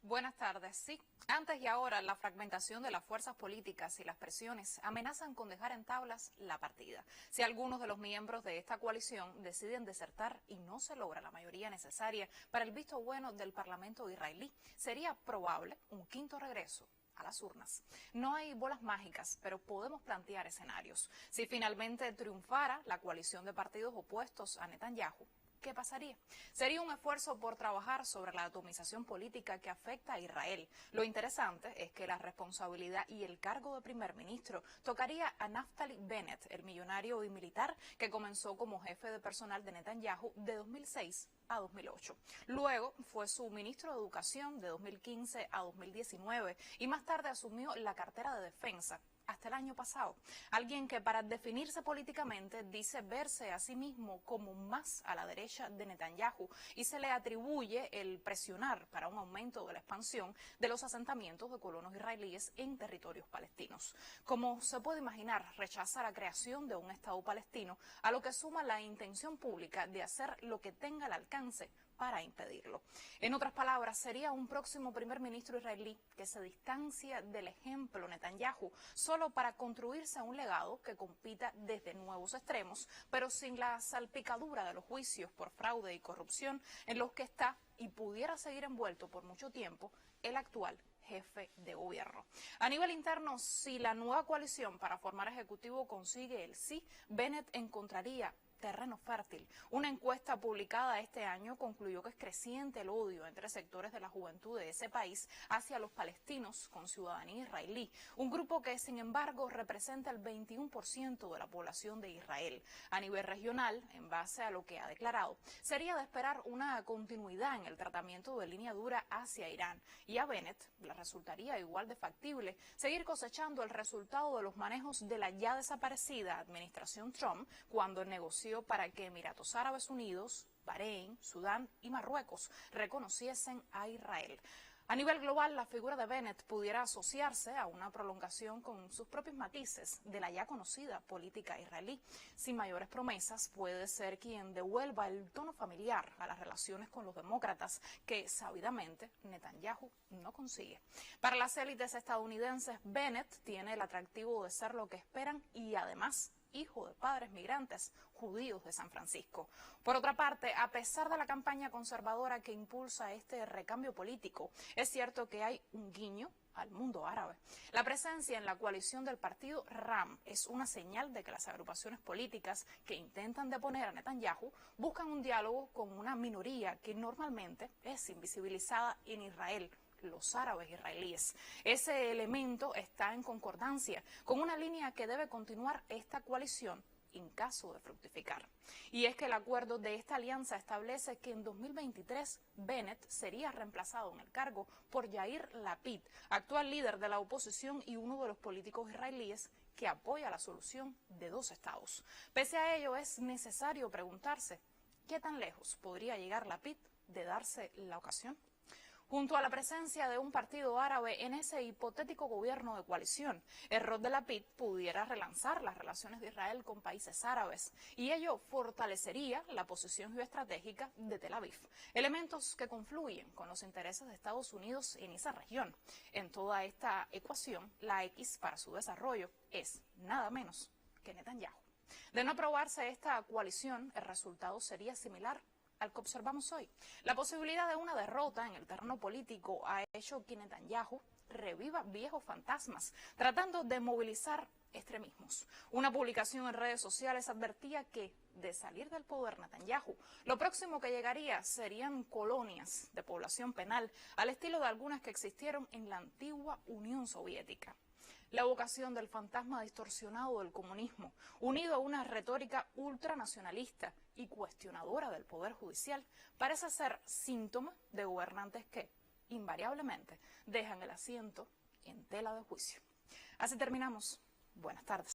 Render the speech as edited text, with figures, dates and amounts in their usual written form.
Buenas tardes. Sí, antes y ahora la fragmentación de las fuerzas políticas y las presiones amenazan con dejar en tablas la partida. Si algunos de los miembros de esta coalición deciden desertar y no se logra la mayoría necesaria para el visto bueno del Parlamento israelí, sería probable un quinto regreso a las urnas. No hay bolas mágicas, pero podemos plantear escenarios. Si finalmente triunfara la coalición de partidos opuestos a Netanyahu, ¿qué pasaría? Sería un esfuerzo por trabajar sobre la atomización política que afecta a Israel. Lo interesante es que la responsabilidad y el cargo de primer ministro tocaría a Naftali Bennett, el millonario y militar que comenzó como jefe de personal de Netanyahu de 2006 a 2008. Luego fue su ministro de Educación de 2015 a 2019 y más tarde asumió la cartera de Defensa hasta el año pasado. Alguien que para definirse políticamente dice verse a sí mismo como más a la derecha de Netanyahu y se le atribuye el presionar para un aumento de la expansión de los asentamientos de colonos israelíes en territorios palestinos. Como se puede imaginar, rechaza la creación de un Estado palestino, a lo que suma la intención pública de hacer lo que tenga al alcance para impedirlo. En otras palabras, sería un próximo primer ministro israelí que se distancia del ejemplo Netanyahu solo para construirse un legado que compita desde nuevos extremos, pero sin la salpicadura de los juicios por fraude y corrupción en los que está y pudiera seguir envuelto por mucho tiempo el actual jefe de gobierno. A nivel interno, si la nueva coalición para formar ejecutivo consigue el sí, Bennett encontraría terreno fértil. Una encuesta publicada este año concluyó que es creciente el odio entre sectores de la juventud de ese país hacia los palestinos con ciudadanía israelí, un grupo que sin embargo representa el 21% de la población de Israel. A nivel regional, en base a lo que ha declarado, sería de esperar una continuidad en el tratamiento de línea dura hacia Irán, y a Bennett le resultaría igual de factible seguir cosechando el resultado de los manejos de la ya desaparecida administración Trump cuando negoció para que Emiratos Árabes Unidos, Bahrein, Sudán y Marruecos reconociesen a Israel. A nivel global, la figura de Bennett pudiera asociarse a una prolongación con sus propios matices de la ya conocida política israelí. Sin mayores promesas, puede ser quien devuelva el tono familiar a las relaciones con los demócratas que, sabidamente, Netanyahu no consigue. Para las élites estadounidenses, Bennett tiene el atractivo de ser lo que esperan y, además, hijo de padres migrantes judíos de San Francisco. Por otra parte, a pesar de la campaña conservadora que impulsa este recambio político, es cierto que hay un guiño al mundo árabe. La presencia en la coalición del partido RAM es una señal de que las agrupaciones políticas que intentan deponer a Netanyahu buscan un diálogo con una minoría que normalmente es invisibilizada en Israel, los árabes israelíes. Ese elemento está en concordancia con una línea que debe continuar esta coalición en caso de fructificar. Y es que el acuerdo de esta alianza establece que en 2023 Bennett sería reemplazado en el cargo por Yair Lapid, actual líder de la oposición y uno de los políticos israelíes que apoya la solución de dos estados. Pese a ello, es necesario preguntarse ¿qué tan lejos podría llegar Lapid de darse la ocasión? Junto a la presencia de un partido árabe en ese hipotético gobierno de coalición, el rol de Lapid pudiera relanzar las relaciones de Israel con países árabes y ello fortalecería la posición geoestratégica de Tel Aviv, elementos que confluyen con los intereses de Estados Unidos en esa región. En toda esta ecuación, la X para su desarrollo es nada menos que Netanyahu. De no aprobarse esta coalición, el resultado sería similar al que observamos hoy. La posibilidad de una derrota en el terreno político ha hecho que Netanyahu reviva viejos fantasmas, tratando de movilizar extremismos. Una publicación en redes sociales advertía que, de salir del poder Netanyahu, lo próximo que llegaría serían colonias de población penal, al estilo de algunas que existieron en la antigua Unión Soviética. La evocación del fantasma distorsionado del comunismo, unido a una retórica ultranacionalista y cuestionadora del poder judicial, parece ser síntoma de gobernantes que, invariablemente, dejan el asiento en tela de juicio. Así terminamos. Buenas tardes.